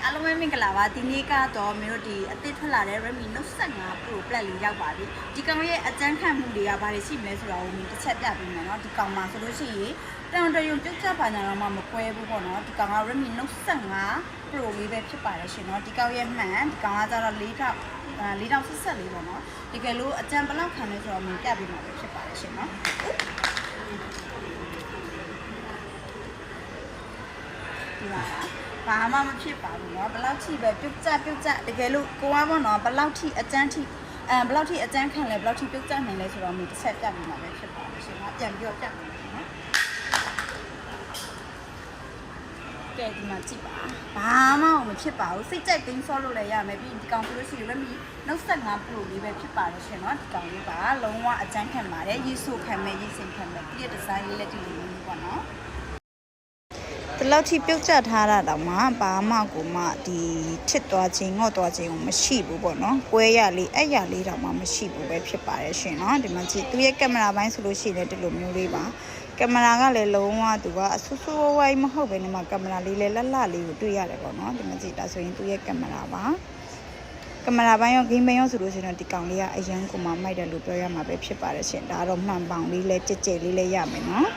အားလုံးပဲမင်္ဂလာပါဒီနေ့ကတော့မင်းတို့ဒီအသစ်ထွက်လာတဲ့ Redmi Note 15 Pro Plus လေးရောက်ပါပြီဒီကောင်ရဲ့အကြမ်းခံမှုတွေကဘာတွေရှိမလဲဆိုတာကိုတစ်ချက်ပြပေးမယ်เนาะဒီကောင်မှာဆိုလို့ရှိရင်တောင်တရုံပြုတ်ချပါညာတော့မှမကွဲဘူးပေါ့เนาะဒီကောင်က Redmi Note 15 Pro လေးပဲဖြစ်ပါတယ်ရှင်เนาะဒီကောင်ရဲ့မှန်ဒီကောင်ကကျတော့4000ပေါ့เนาะတကယ်လို့အကြမ်းဘလောက်ခံလဲဆိုတော့မင်းပြပေးမှာပဲဖြစ်ပါတယ်ရှင်เนาะဒီပါဘာမှမဖြစ်ပါဘူးเนาะဘယ်လောက်ထိပဲပြုတ်ကျတကယ်လို့ကိုကပေါ့เนาะဘယ်လောက်ထိအကျန်းထိဘယ်လောက်ထိအကျန်းခံလဲဘယ်လောက်ထိပြုတ်ကျနိုင်လဲဆိုတော့မျိုးတစ်ချက်ပြပြမှာပဲဖြစ်ပါလို့ရှင်เนาะပြန်ပြီးတော့ပြမယ်เนาะကဲဒီမှာကြည့်ပါဘာမှမဖြစ်ပါဘူးစိတ်ကြိုက်တင်းဆော့လို့လည်းရမယ်ပြီးဒီကောင်ဆိုလို့ရှိရင် Redmi Note 15 Pro လေးပဲဖြစ်ပါလို့ရှင်เนาะဒီကောင်လေးပါလုံးဝအကျန်းခံပါတယ်ရေးဆိုခံမယ်ရေးစင်ခံမယ်ဒီဒီဇိုင်းလေးလည်းဒီလိုမျိုးပေါ့เนาะဒီလောက်ထိပြုတ်ကျထားတာတော့မှဘာမှကိုမှဒီချစ်သွားခြင်းငေါ့သွားခြင်းကိုမရှိဘူးပေါ့နော်။ကွဲရလေးအဲ့ရလေးတော့မှမရှိဘူးပဲဖြစ်ပါတယ်ရှင်နော်။ဒီမှာကြည့်သူရဲ့ကင်မရာပိုင်းဆိုလို့ရှိရင်ဒီလိုမျိုးလေးပါ။ကင်မရာကလည်းလုံးဝသူကအဆူဆူဝိုင်းမဟုတ်ပဲဒီမှာကင်မရာလေးလည်းလှလှလေးကိုတွေ့ရတယ်ပေါ့နော်။ဒီမှာကြည့်ဒါဆိုရင်သူရဲ့ကင်မရာပါ။ကင်မရာပိုင်းရောဂိမ်းပိုင်းရောဆိုလို့ရှိရင်ဒီကောင်လေးကအရန်ကိုမှမိုက်တယ်လို့ပြောရမှာပဲဖြစ်ပါတယ်ရှင်။ဒါတော့မှန်ပေါင်လေးလည်းကြက်ကြက်လေးလည်းရမယ်နော်။